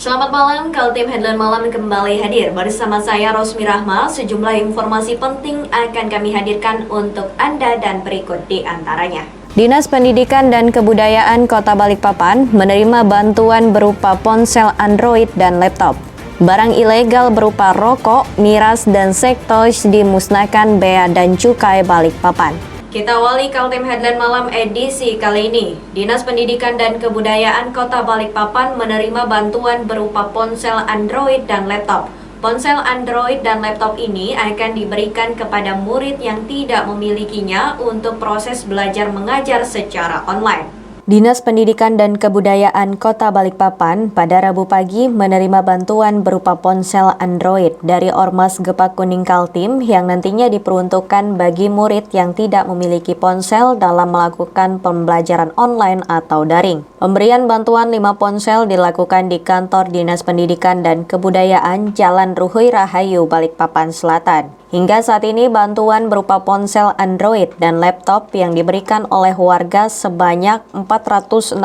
Selamat malam, Kaltim Headline Malam kembali hadir bersama saya Rosmi Rahma. Sejumlah informasi penting akan kami hadirkan untuk Anda dan berikut di antaranya. Dinas Pendidikan dan Kebudayaan Kota Balikpapan menerima bantuan berupa ponsel Android dan laptop. Barang ilegal berupa rokok, miras, dan sektos dimusnahkan Bea dan Cukai Balikpapan. Kita awali Kaltim Headline Malam edisi kali ini. Dinas Pendidikan dan Kebudayaan Kota Balikpapan menerima bantuan berupa ponsel Android dan laptop. Ponsel Android dan laptop ini akan diberikan kepada murid yang tidak memilikinya untuk proses belajar mengajar secara online. Dinas Pendidikan dan Kebudayaan Kota Balikpapan pada Rabu pagi menerima bantuan berupa ponsel Android dari Ormas Gepak Kuning Kaltim yang nantinya diperuntukkan bagi murid yang tidak memiliki ponsel dalam melakukan pembelajaran online atau daring. Pemberian bantuan 5 ponsel dilakukan di kantor Dinas Pendidikan dan Kebudayaan Jalan Ruhui Rahayu, Balikpapan Selatan. Hingga saat ini bantuan berupa ponsel Android dan laptop yang diberikan oleh warga sebanyak 469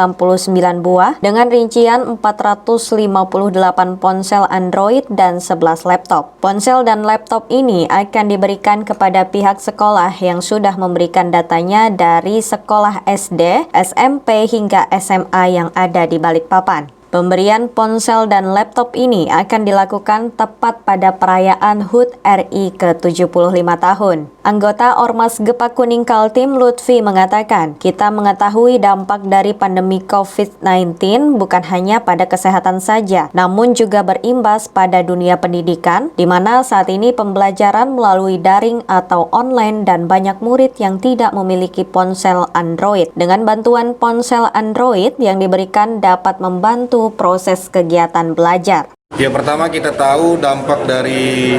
buah dengan rincian 458 ponsel Android dan 11 laptop. Ponsel dan laptop ini akan diberikan kepada pihak sekolah yang sudah memberikan datanya dari sekolah SD, SMP hingga SMA yang ada di Balikpapan. Pemberian ponsel dan laptop ini akan dilakukan tepat pada perayaan HUT RI ke-75 tahun. Anggota Ormas Gepak Kuning Kaltim Lutfi mengatakan, kita mengetahui dampak dari pandemi COVID-19 bukan hanya pada kesehatan saja, namun juga berimbas pada dunia pendidikan, di mana saat ini pembelajaran melalui daring atau online dan banyak murid yang tidak memiliki ponsel Android. Dengan bantuan ponsel Android yang diberikan dapat membantu proses kegiatan belajar. Ya, pertama kita tahu dampak dari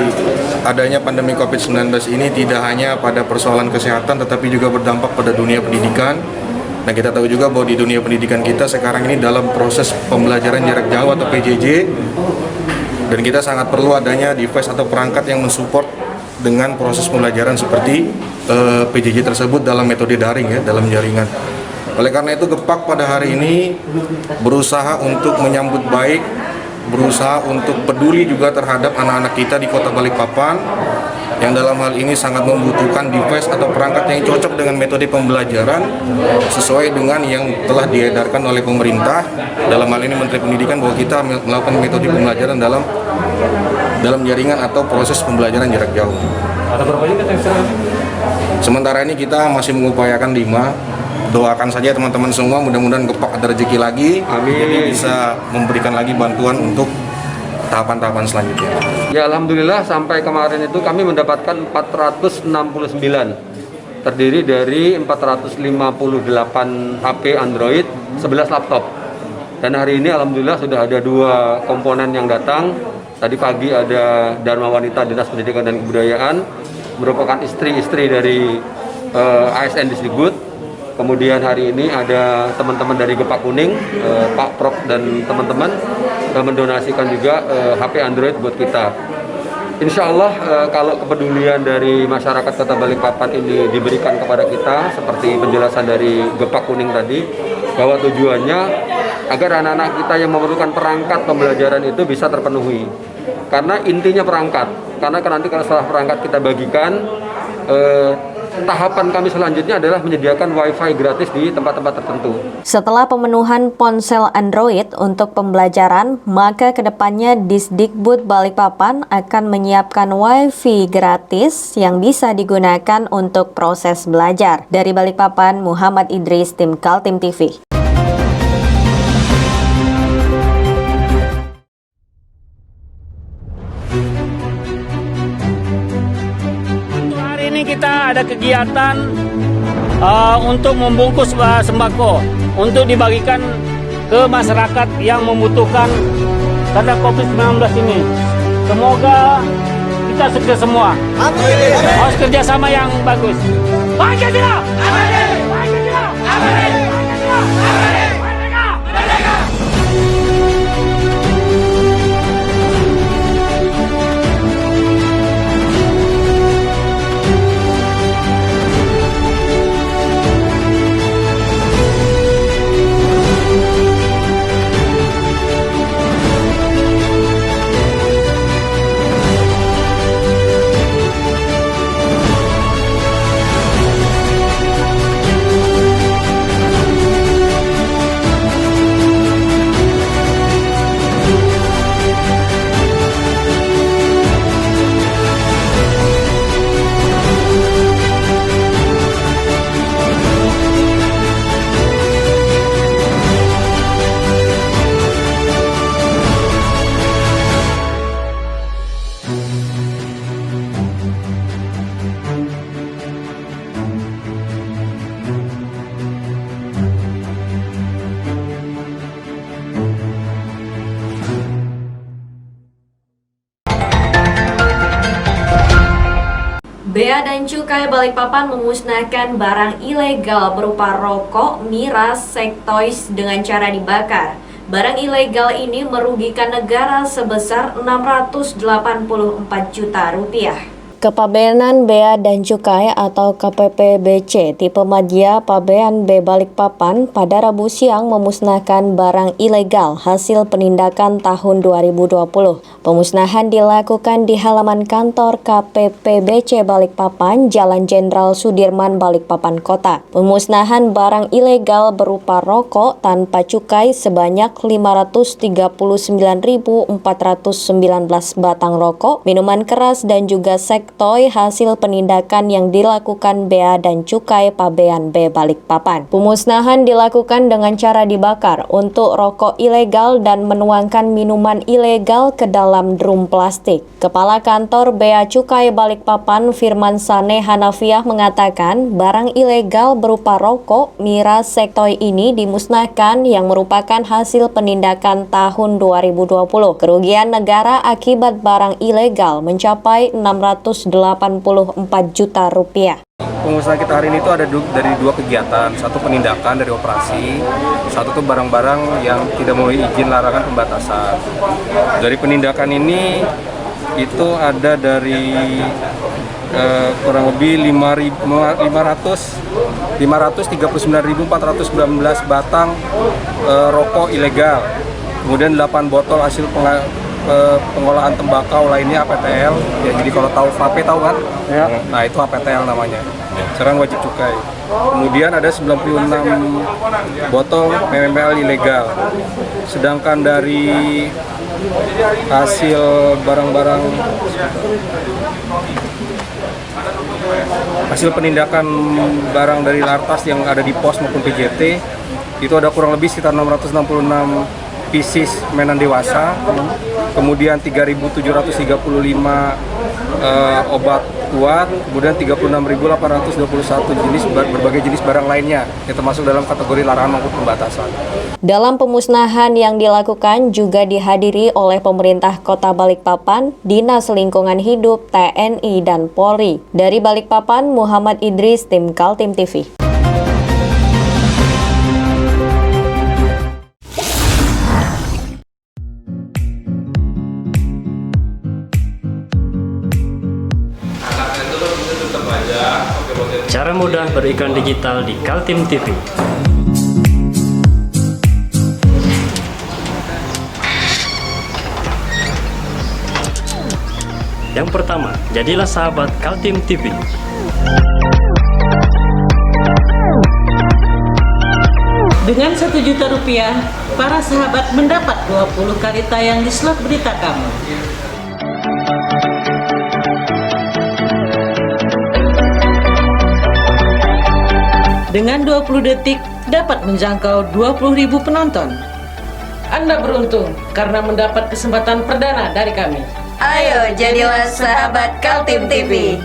adanya pandemi COVID-19 ini tidak hanya pada persoalan kesehatan tetapi juga berdampak pada dunia pendidikan. Nah, kita tahu juga bahwa di dunia pendidikan kita sekarang ini dalam proses pembelajaran jarak jauh atau PJJ, dan kita sangat perlu adanya device atau perangkat yang mensupport dengan proses pembelajaran seperti PJJ tersebut dalam metode daring ya, dalam jaringan. Oleh karena itu Gepak pada hari ini berusaha untuk menyambut baik, berusaha untuk peduli juga terhadap anak-anak kita di Kota Balikpapan yang dalam hal ini sangat membutuhkan device atau perangkat yang cocok dengan metode pembelajaran sesuai dengan yang telah diedarkan oleh pemerintah, dalam hal ini Menteri Pendidikan, bahwa kita melakukan metode pembelajaran dalam jaringan atau proses pembelajaran jarak jauh. Ada berapa unit yang Sementara ini kita masih mengupayakan 5. Doakan saja teman-teman semua, mudah-mudahan Gepak ada rezeki lagi. Amin. Jadi bisa memberikan lagi bantuan untuk tahapan-tahapan selanjutnya. Ya, alhamdulillah sampai kemarin itu kami mendapatkan 469, terdiri dari 458 HP Android, 11 laptop. Dan hari ini alhamdulillah sudah ada 2 komponen yang datang. Tadi pagi ada Dharma Wanita Dinas Pendidikan dan Kebudayaan, merupakan istri-istri dari ASN Disdikbud. Kemudian hari ini ada teman-teman dari Gepak Kuning, Pak Prof dan teman-teman mendonasikan juga HP Android buat kita. Insya Allah kalau kepedulian dari masyarakat Kota Balikpapan ini diberikan kepada kita, seperti penjelasan dari Gepak Kuning tadi, bahwa tujuannya agar anak-anak kita yang memerlukan perangkat pembelajaran itu bisa terpenuhi. Karena intinya perangkat, karena nanti kalau setelah perangkat kita bagikan, tahapan kami selanjutnya adalah menyediakan wifi gratis di tempat-tempat tertentu. Setelah pemenuhan ponsel Android untuk pembelajaran, maka kedepannya Disdikbud Balikpapan akan menyiapkan wifi gratis yang bisa digunakan untuk proses belajar. Dari Balikpapan, Muhammad Idris, tim Kaltim TV. Ini kita ada kegiatan untuk membungkus sembako untuk dibagikan ke masyarakat yang membutuhkan karena COVID-19 ini. Semoga kita sukses semua. Harus kerjasama yang bagus. Pancasila! Pancasila! Pancasila! Bea dan Cukai Balikpapan memusnahkan barang ilegal berupa rokok, miras, sektois dengan cara dibakar. Barang ilegal ini merugikan negara sebesar 684 juta rupiah. Kepabeanan Bea dan Cukai atau KPPBC tipe Madya Pabean B Balikpapan pada Rabu siang memusnahkan barang ilegal hasil penindakan tahun 2020. Pemusnahan dilakukan di halaman kantor KPPBC Balikpapan, Jalan Jenderal Sudirman, Balikpapan Kota. Pemusnahan barang ilegal berupa rokok tanpa cukai sebanyak 539.419 batang rokok, minuman keras dan juga sektoy hasil penindakan yang dilakukan Bea dan Cukai Pabean B Balikpapan. Pemusnahan dilakukan dengan cara dibakar untuk rokok ilegal dan menuangkan minuman ilegal ke dalam drum plastik. Kepala Kantor Bea Cukai Balikpapan Firman Saneh Hanafiah mengatakan barang ilegal berupa rokok, miras, sektoy ini dimusnahkan yang merupakan hasil penindakan tahun 2020. Kerugian negara akibat barang ilegal mencapai 684 juta rupiah. Pemusnahan kita hari ini itu ada dari dua kegiatan, satu penindakan dari operasi, satu tuh barang-barang yang tidak memenuhi izin larangan pembatasan. Dari penindakan ini itu ada dari kurang lebih 539.419 batang rokok ilegal, kemudian 8 botol hasil pengolahan tembakau lainnya APTL ya, jadi kalau tahu vape tahu kan ya. Nah itu APTL namanya, sekarang wajib cukai. Kemudian ada 96 botol MMPL ilegal, sedangkan dari hasil barang-barang hasil penindakan barang dari Lartas yang ada di pos maupun PJT itu ada kurang lebih sekitar 666 pieces mainan dewasa, kemudian 3.735 obat kuat, kemudian 36.821 jenis berbagai jenis barang lainnya yang termasuk dalam kategori larangan maupun pembatasan. Dalam pemusnahan yang dilakukan juga dihadiri oleh pemerintah Kota Balikpapan, Dinas Lingkungan Hidup, TNI, dan Polri. Dari Balikpapan, Muhammad Idris, Tim Kaltim TV. Cara mudah beriklan digital di Kaltim TV. Yang pertama, jadilah sahabat Kaltim TV. Dengan Rp1 juta, para sahabat mendapat 20 kali tayang di slot berita kamu. Dengan 20 detik dapat menjangkau 20.000 penonton. Anda beruntung karena mendapat kesempatan perdana dari kami. Ayo jadilah sahabat Kaltim TV.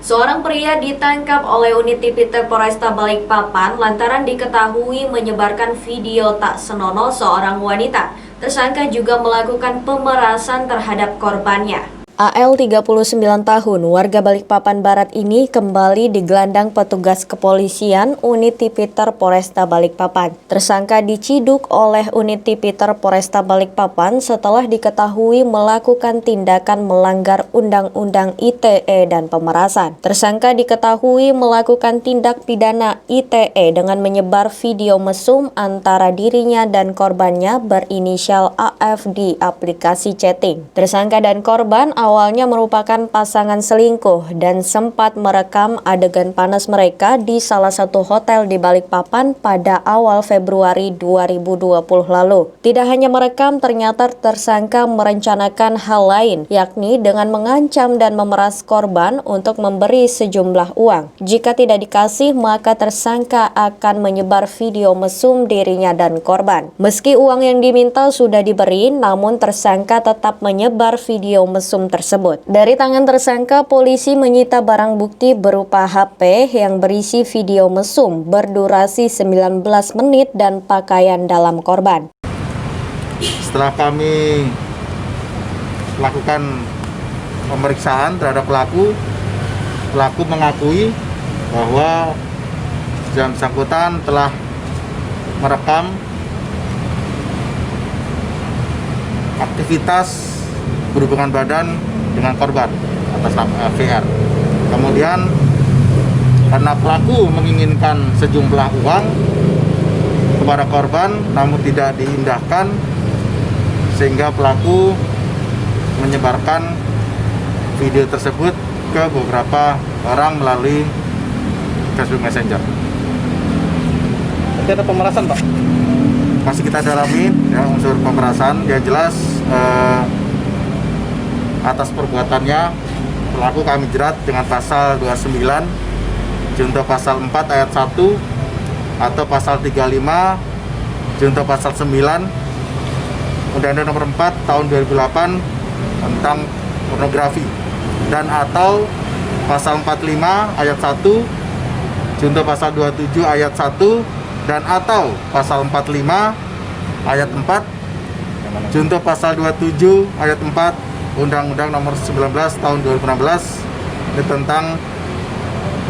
Seorang pria ditangkap oleh unit Tipiter Polresta Balikpapan lantaran diketahui menyebarkan video tak senonoh seorang wanita. Tersangka juga melakukan pemerasan terhadap korbannya. AL 39 tahun, warga Balikpapan Barat ini kembali digelandang petugas kepolisian unit Tipiter Polresta Balikpapan. Tersangka diciduk oleh unit Tipiter Polresta Balikpapan setelah diketahui melakukan tindakan melanggar Undang-Undang ITE dan pemerasan. Tersangka diketahui melakukan tindak pidana ITE dengan menyebar video mesum antara dirinya dan korbannya berinisial AF di aplikasi chatting. Tersangka dan korban awalnya merupakan pasangan selingkuh dan sempat merekam adegan panas mereka di salah satu hotel di Balikpapan pada awal Februari 2020 lalu. Tidak hanya merekam, ternyata tersangka merencanakan hal lain, yakni dengan mengancam dan memeras korban untuk memberi sejumlah uang. Jika tidak dikasih, maka tersangka akan menyebar video mesum dirinya dan korban. Meski uang yang diminta sudah diberi, namun tersangka tetap menyebar video mesum tersebut. Dari tangan tersangka, polisi menyita barang bukti berupa HP yang berisi video mesum berdurasi 19 menit dan pakaian dalam korban. Setelah kami melakukan pemeriksaan terhadap pelaku. Pelaku mengakui bahwa yang bersangkutan telah merekam aktivitas berhubungan badan dengan korban atas nama VR. Kemudian karena pelaku menginginkan sejumlah uang kepada korban namun tidak diindahkan, sehingga pelaku menyebarkan video tersebut ke beberapa orang melalui Facebook Messenger. Berarti ada pemerasan, Pak? Masih kita dalami ya, unsur pemerasan. Yang jelas atas perbuatannya pelaku kami jerat dengan pasal 29 junto pasal 4 ayat 1 atau pasal 35 junto pasal 9 Undang-Undang Nomor 4 Tahun 2008 tentang pornografi, dan atau pasal 45 ayat 1 junto pasal 27 ayat 1 dan atau pasal 45 ayat 4 junto pasal 27 ayat 4 Undang-Undang Nomor 19 Tahun 2016 ini tentang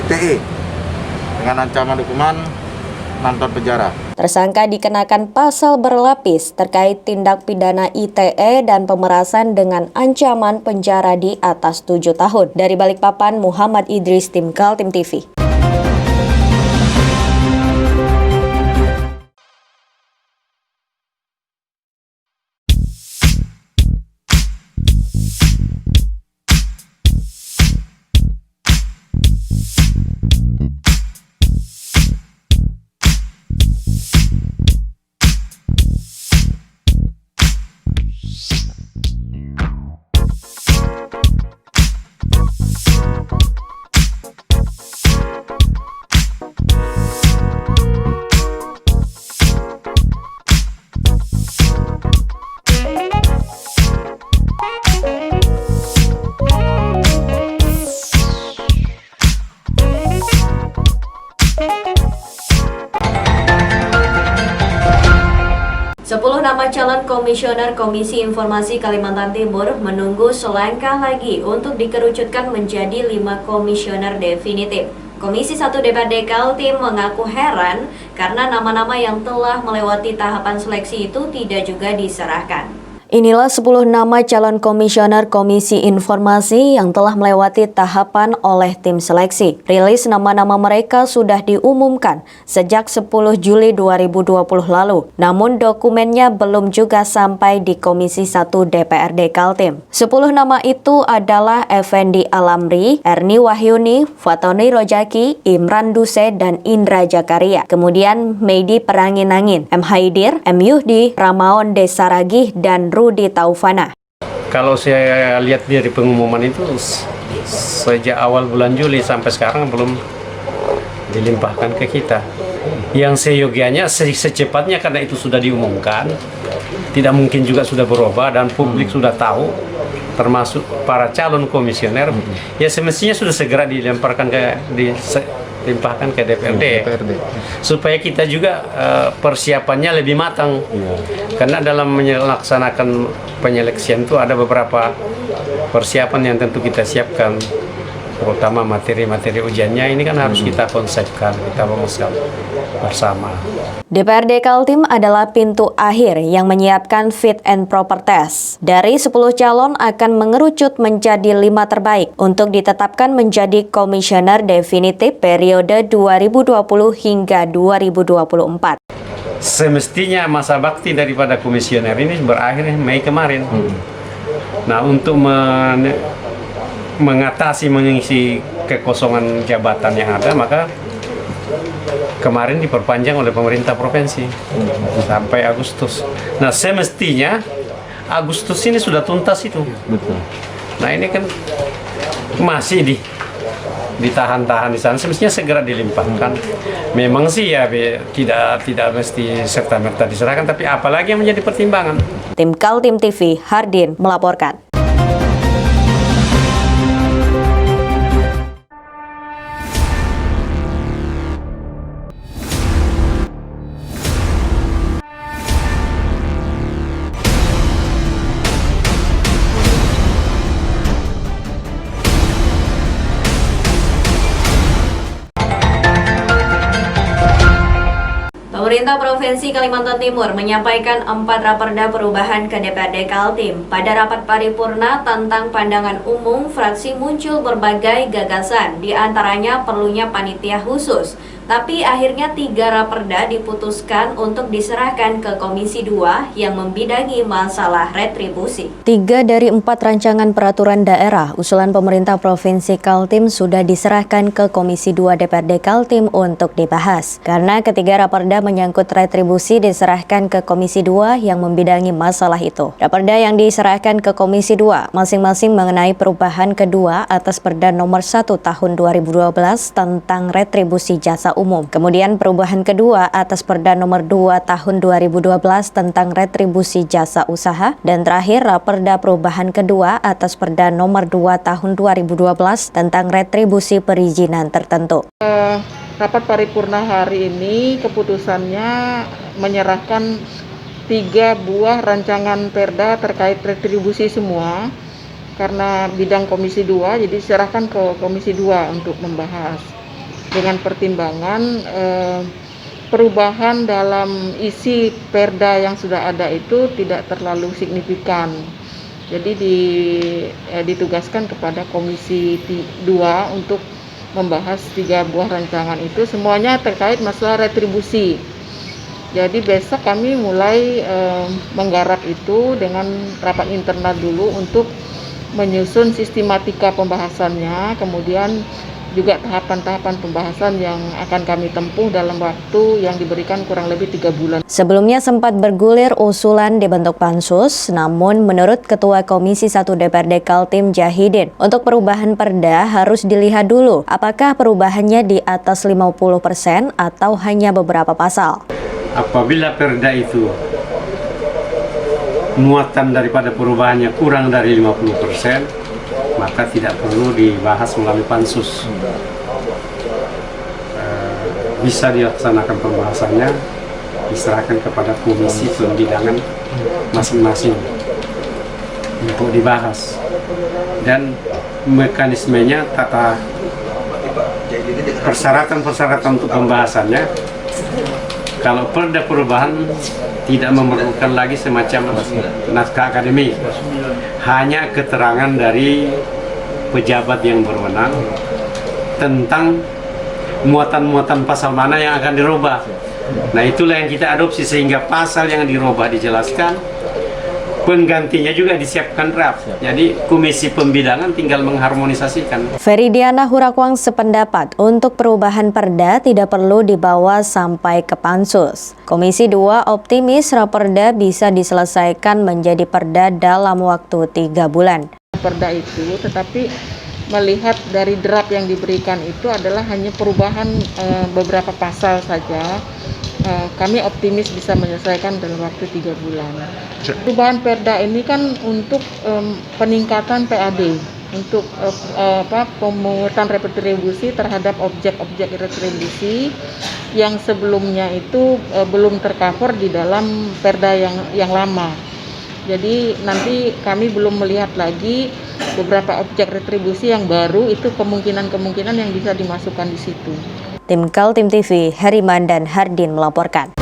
ITE dengan ancaman hukuman 6 tahun penjara. Tersangka dikenakan pasal berlapis terkait tindak pidana ITE dan pemerasan dengan ancaman penjara di atas 7 tahun. Dari Balikpapan, Muhammad Idris, Tim Kaltim TV. Nama calon komisioner Komisi Informasi Kalimantan Timur menunggu selangkah lagi untuk dikerucutkan menjadi 5 komisioner definitif. Komisi 1 DPRD Kaltim mengaku heran karena nama-nama yang telah melewati tahapan seleksi itu tidak juga diserahkan. Inilah 10 nama calon komisioner Komisi Informasi yang telah melewati tahapan oleh tim seleksi. Rilis nama-nama mereka sudah diumumkan sejak 10 Juli 2020 lalu. Namun dokumennya belum juga sampai di Komisi 1 DPRD Kaltim. 10 nama itu adalah Effendi Alamri, Erni Wahyuni, Fatoni Rojaki, Imran Duse, dan Indra Jakaria. Kemudian Meidi Perangin-Angin, M. Haidir, M. Yuhdi, Ramaon Desaragih, dan Rudi Taufana. Kalau saya lihat dari pengumuman itu sejak awal bulan Juli sampai sekarang belum dilimpahkan ke kita. Yang seyogianya secepatnya, karena itu sudah diumumkan, tidak mungkin juga sudah berubah dan publik sudah tahu, termasuk para calon komisioner, ya semestinya sudah segera dilemparkan limpahkan ke DPRD. Supaya kita juga persiapannya lebih matang. Karena dalam melaksanakan penyeleksian itu ada beberapa persiapan yang tentu kita siapkan, terutama materi-materi ujiannya ini kan harus kita konsepkan, kita rumuskan bersama. DPRD Kaltim adalah pintu akhir yang menyiapkan fit and proper test. Dari 10 calon akan mengerucut menjadi 5 terbaik untuk ditetapkan menjadi komisioner definitif periode 2020 hingga 2024. Semestinya masa bakti daripada komisioner ini berakhir Mei kemarin. Nah, untuk mengatasi mengisi kekosongan jabatan yang ada, maka kemarin diperpanjang oleh pemerintah provinsi sampai Agustus. Nah, semestinya Agustus ini sudah tuntas itu. Betul. Nah, ini kan masih ditahan-tahan di sana, semestinya segera dilimpahkan. Memang sih ya tidak mesti serta-merta diserahkan, tapi apalagi yang menjadi pertimbangan. Tim Kaltim TV, Hardin melaporkan. Pemerintah Provinsi Kalimantan Timur menyampaikan 4 raperda perubahan ke DPRD Kaltim. Pada rapat paripurna tentang pandangan umum, fraksi muncul berbagai gagasan, di antaranya perlunya panitia khusus. Tapi akhirnya 3 raperda diputuskan untuk diserahkan ke Komisi 2 yang membidangi masalah retribusi. 3 dari 4 rancangan peraturan daerah usulan pemerintah Provinsi Kaltim sudah diserahkan ke Komisi 2 DPRD Kaltim untuk dibahas. Karena ketiga raperda menyangkut retribusi diserahkan ke Komisi 2 yang membidangi masalah itu. Raperda yang diserahkan ke Komisi 2 masing-masing mengenai perubahan kedua atas Perda nomor 1 tahun 2012 tentang retribusi jasa umum. Kemudian perubahan kedua atas Perda nomor 2 tahun 2012 tentang retribusi jasa usaha, dan terakhir raperda perubahan kedua atas Perda nomor 2 tahun 2012 tentang retribusi perizinan tertentu. Rapat paripurna hari ini keputusannya menyerahkan 3 buah rancangan perda terkait retribusi semua, karena bidang Komisi 2 jadi diserahkan ke Komisi 2 untuk membahas. Dengan pertimbangan perubahan dalam isi perda yang sudah ada itu tidak terlalu signifikan. Jadi ditugaskan kepada Komisi 2 untuk membahas 3 buah rancangan itu, semuanya terkait masalah retribusi. Jadi besok kami mulai menggarap itu dengan rapat internal dulu untuk menyusun sistematika pembahasannya, kemudian juga tahapan-tahapan pembahasan yang akan kami tempuh dalam waktu yang diberikan kurang lebih 3 bulan. Sebelumnya sempat bergulir usulan dibentuk pansus, namun menurut Ketua Komisi 1 DPRD Kaltim Jahidin, untuk perubahan perda harus dilihat dulu apakah perubahannya di atas 50% atau hanya beberapa pasal. Apabila perda itu muatan daripada perubahannya kurang dari 50%, maka tidak perlu dibahas melalui pansus. Bisa dilaksanakan pembahasannya, diserahkan kepada komisi pembidangan masing-masing untuk dibahas. Dan mekanismenya, tata persyaratan-persyaratan untuk pembahasannya, kalau perda perubahan tidak memerlukan lagi semacam naskah akademik, hanya keterangan dari pejabat yang berwenang tentang muatan-muatan pasal mana yang akan dirubah. Nah, itulah yang kita adopsi, sehingga pasal yang dirubah dijelaskan, penggantinya juga disiapkan draft. Jadi komisi pembidangan tinggal mengharmonisasikan. Feridiana Hurakwang sependapat untuk perubahan perda tidak perlu dibawa sampai ke pansus. Komisi 2 optimis raperda bisa diselesaikan menjadi perda dalam waktu 3 bulan. Perda itu, tetapi melihat dari draft yang diberikan itu adalah hanya perubahan beberapa pasal saja. Kami optimis bisa menyelesaikan dalam waktu 3 bulan. Perubahan perda ini kan untuk peningkatan PAD, untuk pemungutan retribusi terhadap objek-objek retribusi yang sebelumnya itu belum tercover di dalam perda yang lama. Jadi nanti kami belum melihat lagi beberapa objek retribusi yang baru, itu kemungkinan-kemungkinan yang bisa dimasukkan di situ. Tim Kaltim TV, Heriman dan Hardin melaporkan.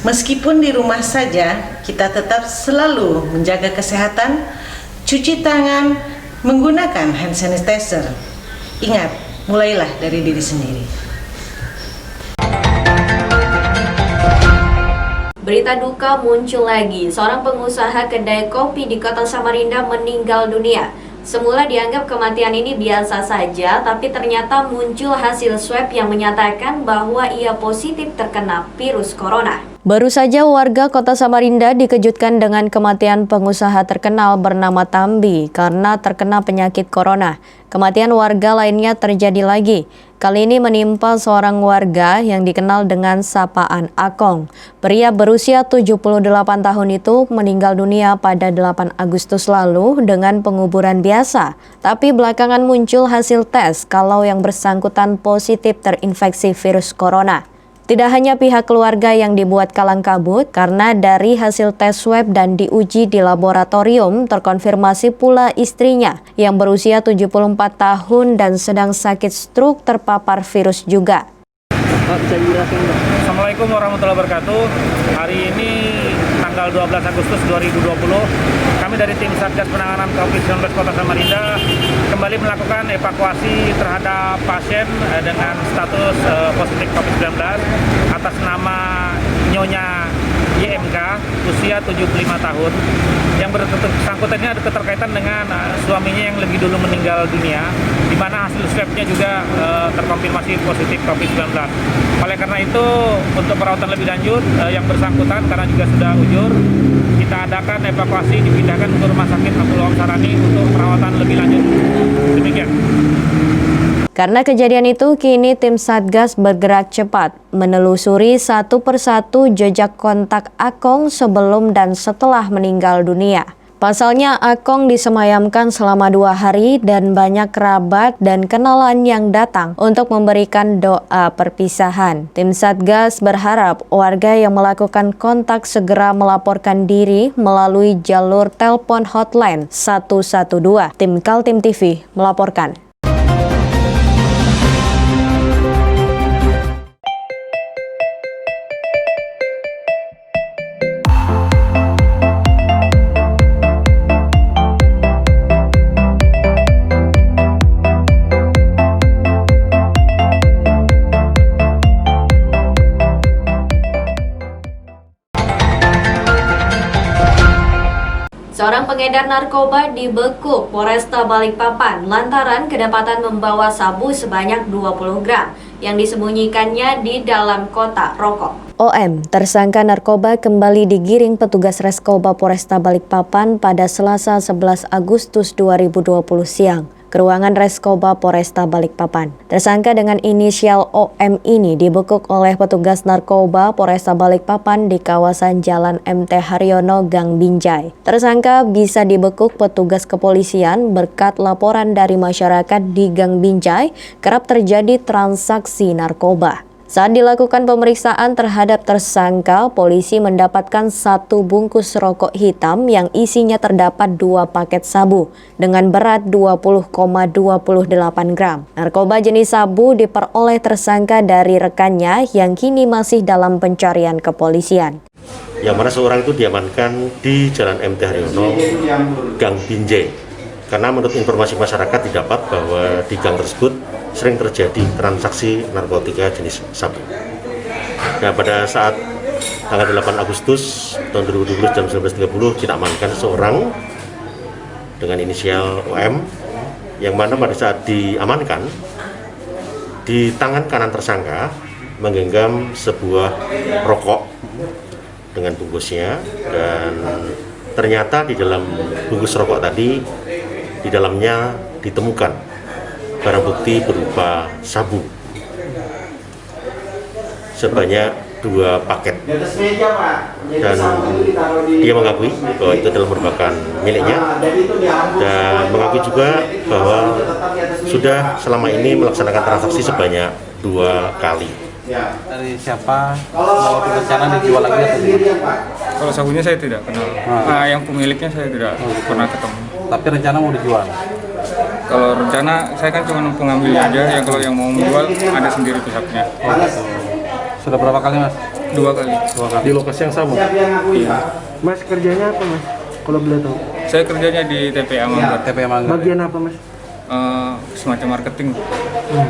Meskipun di rumah saja, kita tetap selalu menjaga kesehatan, cuci tangan, menggunakan hand sanitizer. Ingat, mulailah dari diri sendiri. Berita duka muncul lagi, seorang pengusaha kedai kopi di Kota Samarinda meninggal dunia. Semula dianggap kematian ini biasa saja, tapi ternyata muncul hasil swab yang menyatakan bahwa ia positif terkena virus corona. Baru saja warga Kota Samarinda dikejutkan dengan kematian pengusaha terkenal bernama Tambi karena terkena penyakit corona. Kematian warga lainnya terjadi lagi. Kali ini menimpa seorang warga yang dikenal dengan sapaan Akong. Pria berusia 78 tahun itu meninggal dunia pada 8 Agustus lalu dengan penguburan biasa. Tapi belakangan muncul hasil tes kalau yang bersangkutan positif terinfeksi virus corona. Tidak hanya pihak keluarga yang dibuat kalang kabut, karena dari hasil tes swab dan diuji di laboratorium terkonfirmasi pula istrinya yang berusia 74 tahun dan sedang sakit stroke terpapar virus juga. Assalamualaikum warahmatullahi wabarakatuh. Hari ini tanggal 12 Agustus 2020, kami dari tim Satgas Penanganan COVID-19 Kota Samarinda kembali melakukan evakuasi terhadap pasien dengan status positif COVID-19 atas nama Nyonya YMK, usia 75 tahun. Yang bersangkutan ini ada keterkaitan dengan suaminya yang lebih dulu meninggal dunia, di mana hasil swabnya juga terkonfirmasi positif COVID-19. Oleh karena itu, untuk perawatan lebih lanjut yang bersangkutan karena juga sudah ujur, kita adakan evakuasi dipindahkan ke Rumah Sakit Abdul Wahab Sarani untuk perawatan lebih lanjut. Demikian. Karena kejadian itu, kini tim Satgas bergerak cepat menelusuri satu persatu jejak kontak Akong sebelum dan setelah meninggal dunia. Pasalnya, Akong disemayamkan selama 2 hari dan banyak kerabat dan kenalan yang datang untuk memberikan doa perpisahan. Tim Satgas berharap warga yang melakukan kontak segera melaporkan diri melalui jalur telepon hotline 112. Tim Kaltim TV melaporkan. Seorang pengedar narkoba dibekuk Polresta Balikpapan lantaran kedapatan membawa sabu sebanyak 20 gram yang disembunyikannya di dalam kotak rokok. OM, tersangka narkoba, kembali digiring petugas Reskoba Polresta Balikpapan pada Selasa 11 Agustus 2020 siang ke ruangan Reskoba Polresta Balikpapan. Tersangka dengan inisial OM ini dibekuk oleh petugas narkoba Polresta Balikpapan di kawasan Jalan MT Haryono, Gang Binjai. Tersangka bisa dibekuk petugas kepolisian berkat laporan dari masyarakat di Gang Binjai kerap terjadi transaksi narkoba. Saat dilakukan pemeriksaan terhadap tersangka, polisi mendapatkan 1 bungkus rokok hitam yang isinya terdapat 2 paket sabu dengan berat 20,28 gram. Narkoba jenis sabu diperoleh tersangka dari rekannya yang kini masih dalam pencarian kepolisian. Yang mana seorang itu diamankan di Jalan MT Haryono, Gang Binjai. Karena menurut informasi masyarakat didapat bahwa di gang tersebut sering terjadi transaksi narkotika jenis sabu. Nah, pada saat tanggal 8 Agustus tahun 2020 jam 19.30 kita amankan seseorang dengan inisial OM, yang mana pada saat diamankan di tangan kanan tersangka menggenggam sebuah rokok dengan bungkusnya, dan ternyata di dalam bungkus rokok tadi di dalamnya ditemukan barang bukti berupa sabu sebanyak 2 paket, dan dia mengakui bahwa itu adalah merupakan miliknya, dan mengakui juga bahwa sudah selama ini melaksanakan transaksi sebanyak 2 kali. Dari siapa? Mau rencana dijual lagi atau gimana? Kalau sabunya saya tidak kenal. Yang pemiliknya saya tidak pernah ketemu. Tapi rencana mau dijual? Kalau rencana saya kan cuma pengambilnya aja, yang kalau yang mau menjual ada sendiri pihaknya. Sudah berapa kali, Mas? 2 kali. Di lokasi yang sama? Iya. Mas kerjanya apa, Mas? Kalau boleh tahu. Saya kerjanya di TPA Manggar. TPA Manggar. Bagian apa, Mas? Semacam marketing.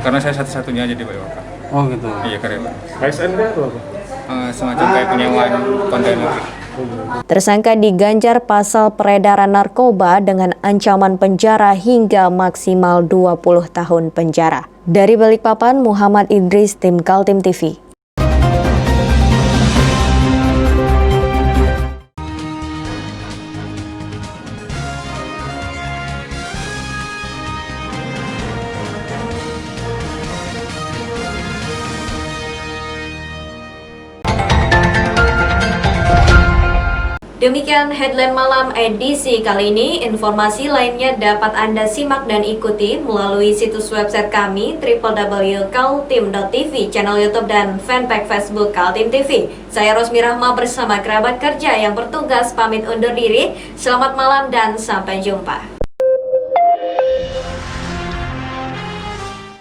Karena saya satu-satunya aja di Balikpapan. Oh gitu. Iya, karyawan. ASN atau apa? Semacam kayak penyewaan kontainer. Tersangka diganjar pasal peredaran narkoba dengan ancaman penjara hingga maksimal 20 tahun penjara. Dari Balikpapan, Muhammad Idris, Tim Kaltim TV. Demikian headline malam edisi kali ini. Informasi lainnya dapat Anda simak dan ikuti melalui situs website kami www.kaltim.tv, channel YouTube dan fanpage Facebook Kaltim TV. Saya Rosmi Rahma bersama kerabat kerja yang bertugas pamit undur diri. Selamat malam dan sampai jumpa.